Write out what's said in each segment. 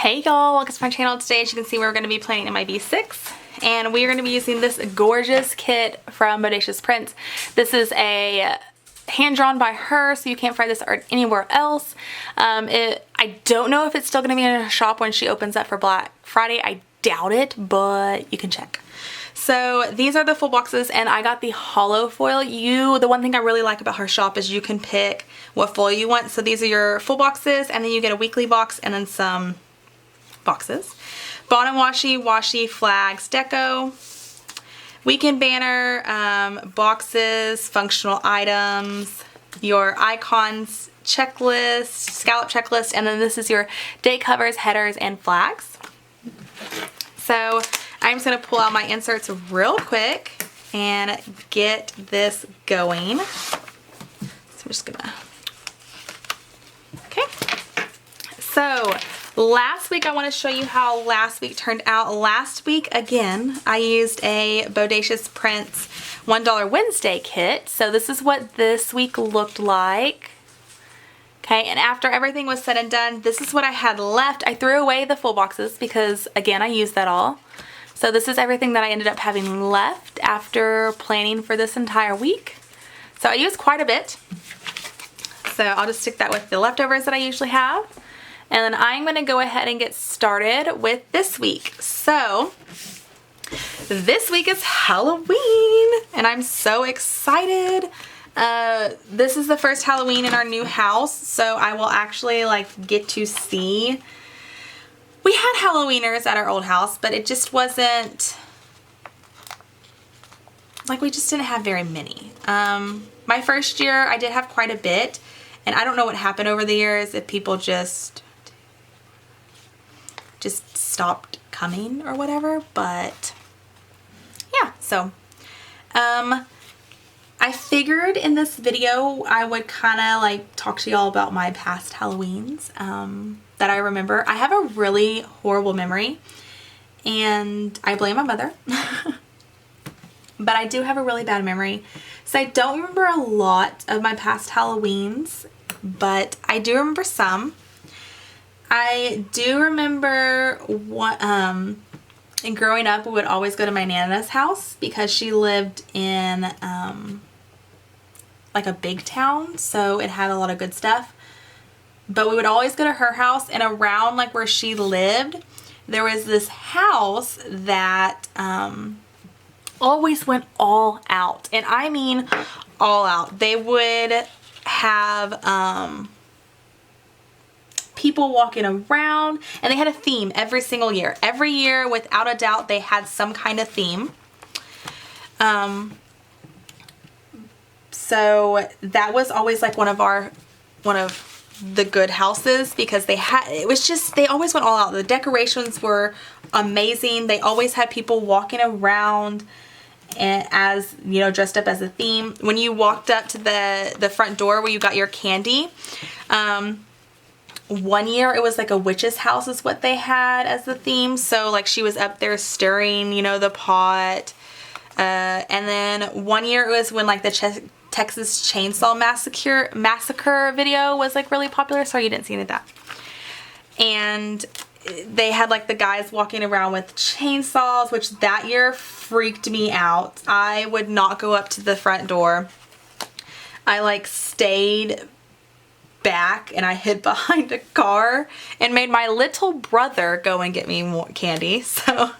Hey y'all, welcome to my channel. Today, as you can see, we're going to be playing in my B6 and we are going to be using this gorgeous kit from Bodacious prints. This is a hand-drawn by her, so you can't find this art anywhere else. I don't know if it's still going to be in a shop when she opens up for Black Friday. I doubt it, but you can check. So these are the full boxes, and I got the hollow foil. The one thing I really like about her shop is you can pick what foil you want. So these are your full boxes, and then you get a weekly box and then some boxes. Bottom washi, flags, deco, weekend banner, boxes, functional items, your icons checklist, scallop checklist, and then this is your date covers, headers, and flags. So I'm just going to pull out my inserts real quick and get this going. So I'm just going to... Okay. So last week I want to show you how last week turned out. Last week, again, I used a Bodacious Prints $1 Wednesday kit. So this is what this week looked like. Okay, and after everything was said and done, this is what I had left. I threw away the full boxes because, again, I used that all. So this is everything that I ended up having left after planning for this entire week. So I used quite a bit. So I'll just stick that with the leftovers that I usually have. And then I'm going to go ahead and get started with this week. So this week is Halloween and I'm so excited. This is the first Halloween in our new house, so I will actually get to see. We had Halloweeners at our old house, but it just wasn't, we just didn't have very many. My first year I did have quite a bit, and I don't know what happened over the years, if people just stopped coming or whatever, but yeah, so I figured in this video I would kind of talk to y'all about my past Halloweens that I remember. I have a really horrible memory and I blame my mother. But I do have a really bad memory. So I don't remember a lot of my past Halloweens, but I do remember some. I do remember what, and growing up we would always go to my Nana's house because she lived in a big town, so it had a lot of good stuff. But we would always go to her house, and around where she lived there was this house that always went all out, and I mean all out. They would have people walking around, and they had a theme every single year. Every year, without a doubt, they had some kind of theme. So that was always one of the good houses because they always went all out. The decorations were amazing. They always had people walking around and dressed up as a theme. When you walked up to the front door where you got your candy, one year it was a witch's house is what they had as the theme. So she was up there stirring, the pot. And then one year it was when the Texas Chainsaw Massacre video was really popular. Sorry you didn't see any of that. And they had the guys walking around with chainsaws, which that year freaked me out. I would not go up to the front door. I stayed back and I hid behind a car and made my little brother go and get me more candy. So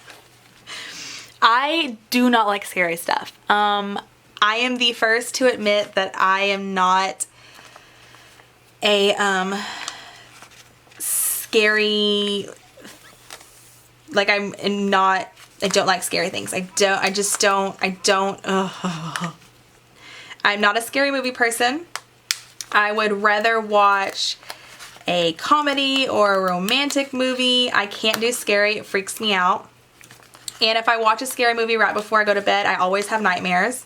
I do not like scary stuff. I am the first to admit that I am not a scary, I don't like scary things. I'm not a scary movie person. I would rather watch a comedy or a romantic movie. I can't do scary. It freaks me out. And if I watch a scary movie right before I go to bed, I always have nightmares.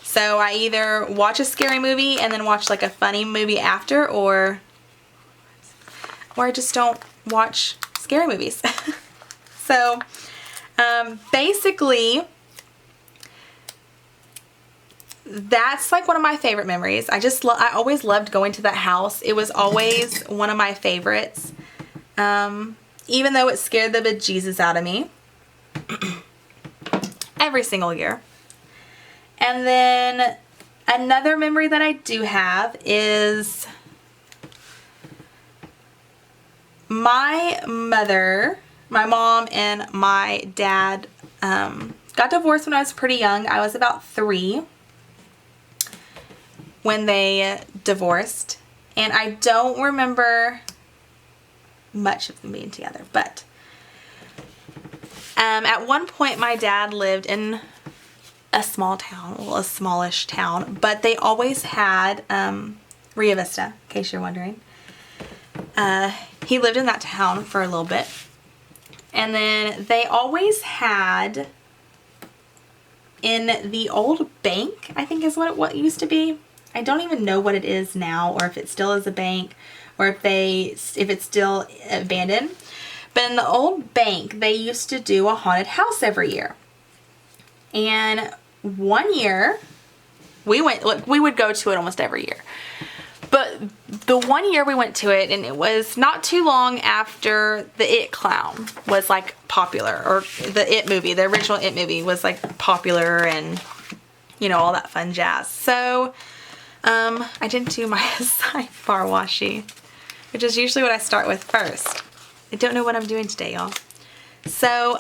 So I either watch a scary movie and then watch a funny movie after, or I just don't watch scary movies. So basically that's one of my favorite memories. I always loved going to that house. It was always one of my favorites. even though it scared the bejesus out of me every single year. And then another memory that I do have is my mom and my dad got divorced when I was pretty young. I was about 3 when they divorced. And I don't remember much of them being together. But at one point my dad lived in a small town, well, a smallish town. But they always had Rio Vista, in case you're wondering. He lived in that town for a little bit. And then they always had in the old bank, I think is what it used to be. I don't even know what it is now, or if it still is a bank, or if it's still abandoned. But in the old bank, they used to do a haunted house every year. And one year, we would go to it almost every year. But the one year we went to it, and it was not too long after the It clown was like popular, or the It movie, the original It movie was like popular, and you know, all that fun jazz. So I didn't do my sidebar washi, which is usually what I start with first. I don't know what I'm doing today, y'all. So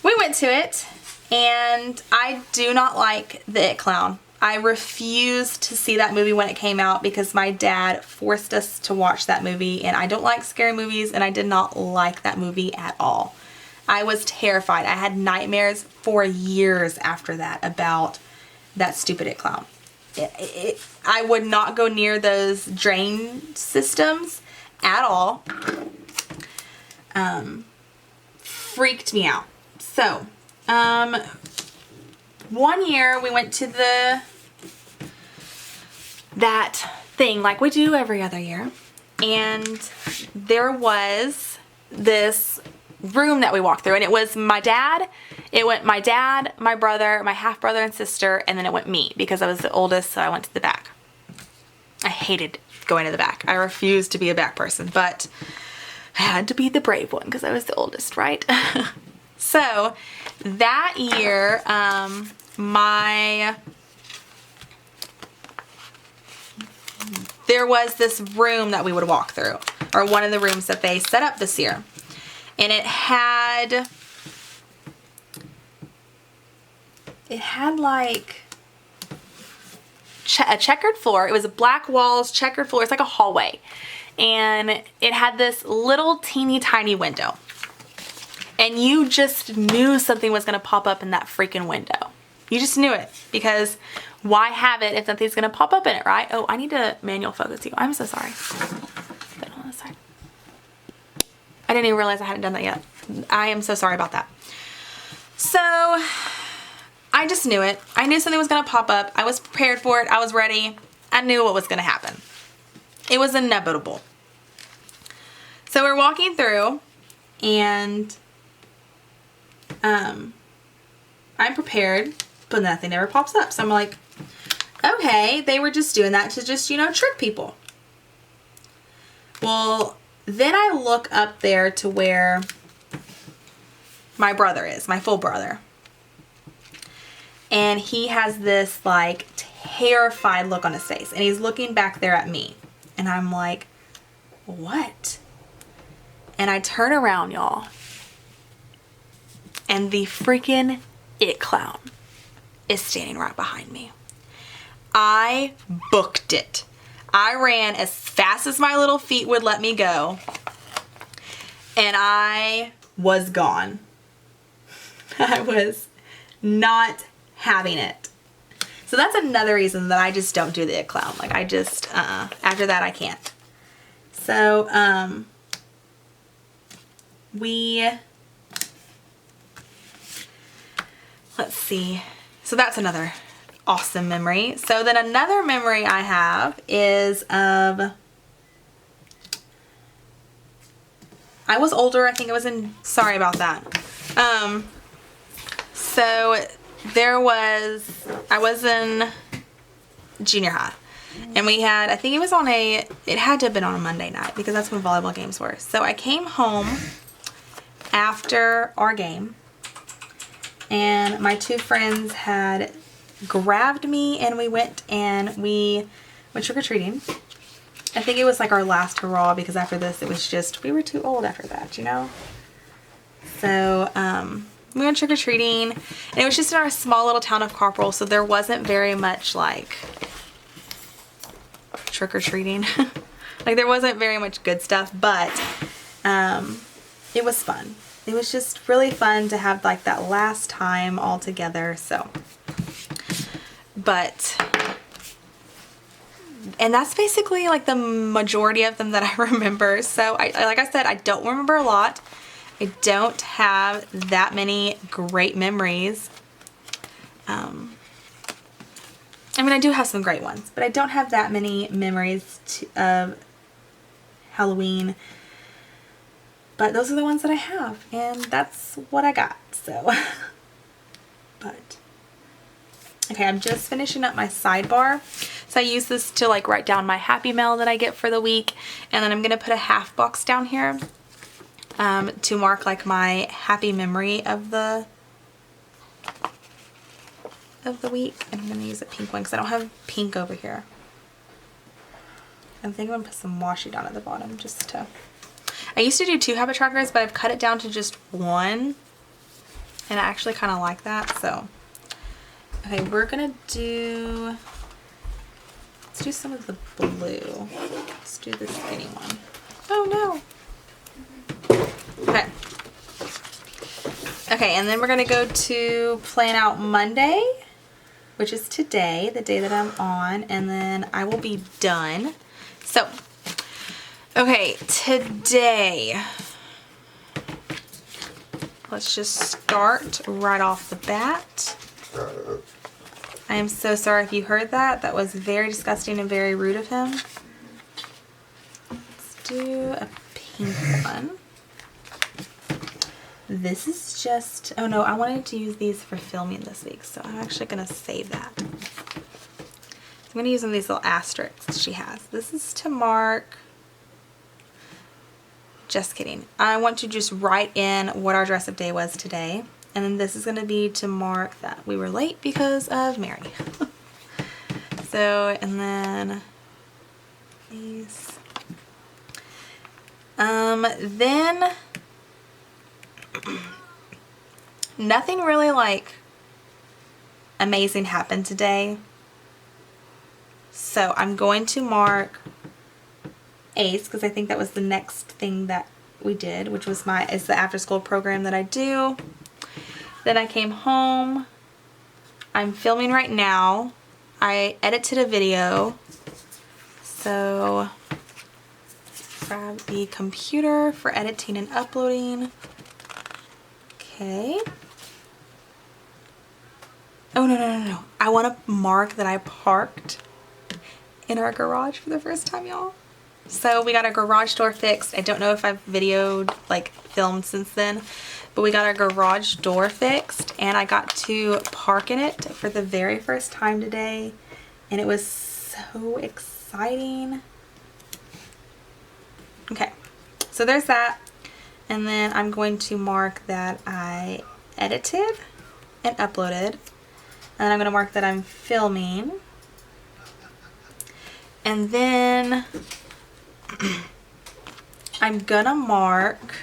we went to it, and I do not like the It clown. I refused to see that movie when it came out because my dad forced us to watch that movie, and I don't like scary movies, and I did not like that movie at all. I was terrified. I had nightmares for years after that about that stupid It clown. I would not go near those drain systems at all. Freaked me out. So, one year we went to that thing like we do every other year, and there was this room that we walked through, and it was my dad, my brother, my half brother and sister, and then it went me because I was the oldest, so I went to the back. I hated going to the back. I refused to be a back person, but I had to be the brave one because I was the oldest, right? So that year, there was this room that we would walk through, or one of the rooms that they set up this year. And it had like a checkered floor. It was black walls, checkered floor. It's like a hallway. And it had this little teeny tiny window. And you just knew something was going to pop up in that freaking window. You just knew it, because why have it if nothing's going to pop up in it, right? Oh, I need to manual focus you. I'm so sorry. Put it on this side. I didn't even realize I hadn't done that yet. I am so sorry about that. So I just knew it. I knew something was going to pop up. I was prepared for it. I was ready. I knew what was going to happen. It was inevitable. So we're walking through, and I'm prepared, but nothing ever pops up. So I'm like, okay, they were just doing that to just, you know, trick people. Well, then I look up there to where my brother is, my full brother. And he has this like terrified look on his face, and he's looking back there at me. And I'm like, what? And I turn around, y'all, and the freaking It clown is standing right behind me. I booked it. I ran as fast as my little feet would let me go, and I was gone. I was not having it. So that's another reason that I just don't do the It clown. Like, I just, after that I can't. So, let's see. So that's another awesome memory. So then another memory I have is of, I was older. I think sorry about that. So I was in junior high, And we had, I think it was on it had to have been on a Monday night because that's when volleyball games were. So I came home after our game and my two friends had grabbed me and we went trick-or-treating. I think it was like our last hurrah because after this it was just, we were too old after that, you know? So, we went trick-or-treating and it was just in our small little town of Cockrell, so there wasn't very much like trick-or-treating. Like there wasn't very much good stuff, but it was fun. It was just really fun to have like that last time all together. So, and that's basically like the majority of them that I remember. So like I said, I don't remember a lot. I don't have that many great memories. I mean, I do have some great ones, but I don't have that many memories of Halloween. But those are the ones that I have, and that's what I got, so. But, okay, I'm just finishing up my sidebar. So I use this to like write down my happy mail that I get for the week, and then I'm going to put a half box down here to mark like my happy memory of the week. And I'm going to use a pink one because I don't have pink over here. I think I'm going to put some washi down at the bottom just to... I used to do 2 habit trackers, but I've cut it down to just 1. And I actually kind of like that, so. Okay, we're going to do... Let's do some of the blue. Let's do the skinny one. Oh, no. Okay. Okay, and then we're going to go to plan out Monday, which is today, the day that I'm on, and then I will be done. So, okay, today, let's just start right off the bat. I am so sorry if you heard that. That was very disgusting and very rude of him. Let's do a pink one. This is just, oh no, I wanted to use these for filming this week, so I'm actually going to save that. So I'm going to use some of these little asterisks she has. This is to mark, just kidding. I want to just write in what our dress up day was today. And then this is going to be to mark that we were late because of Mary. So, and then these. Then nothing really like amazing happened today. So I'm going to mark ACE because I think that was the next thing that we did, which was is the after school program that I do. Then I came home. I'm filming right now. I edited a video. So grab the computer for editing and uploading. Okay. Oh, no. I want to mark that I parked in our garage for the first time, y'all. So we got our garage door fixed. I don't know if I've videoed, like filmed since then, but we got our garage door fixed and I got to park in it for the very first time today. And it was so exciting. Okay, so there's that. And then I'm going to mark that I edited and uploaded. And then I'm going to mark that I'm filming. And then I'm gonna mark,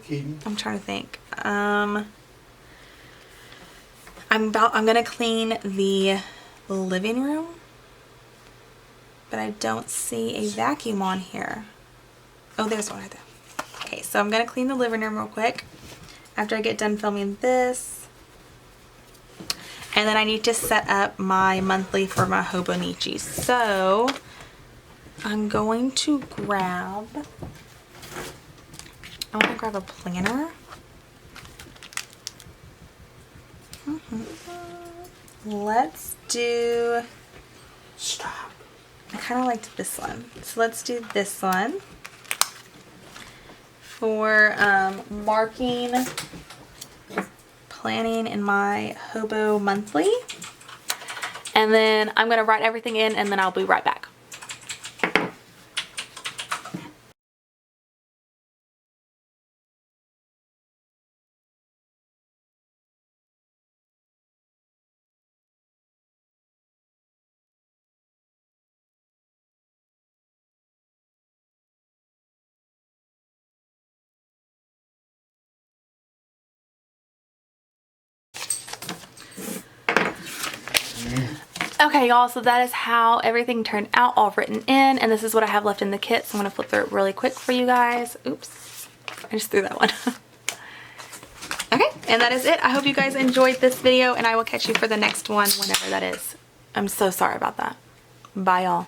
I'm trying to think. I'm gonna clean the living room, but I don't see a vacuum on here. Oh, there's one right there. Okay, so I'm gonna clean the living room real quick after I get done filming this. And then I need to set up my monthly for my Hobonichi. So I'm going to grab, I want to grab a planner. Let's do, stop. I kind of liked this one. So let's do this one for marking, planning in my Hobo monthly. And then I'm going to write everything in and then I'll be right back. Okay, y'all, so that is how everything turned out, all written in, and this is what I have left in the kit, so I'm going to flip through it really quick for you guys. Oops, I just threw that one. Okay, and that is it. I hope you guys enjoyed this video, and I will catch you for the next one whenever that is. I'm so sorry about that. Bye, y'all.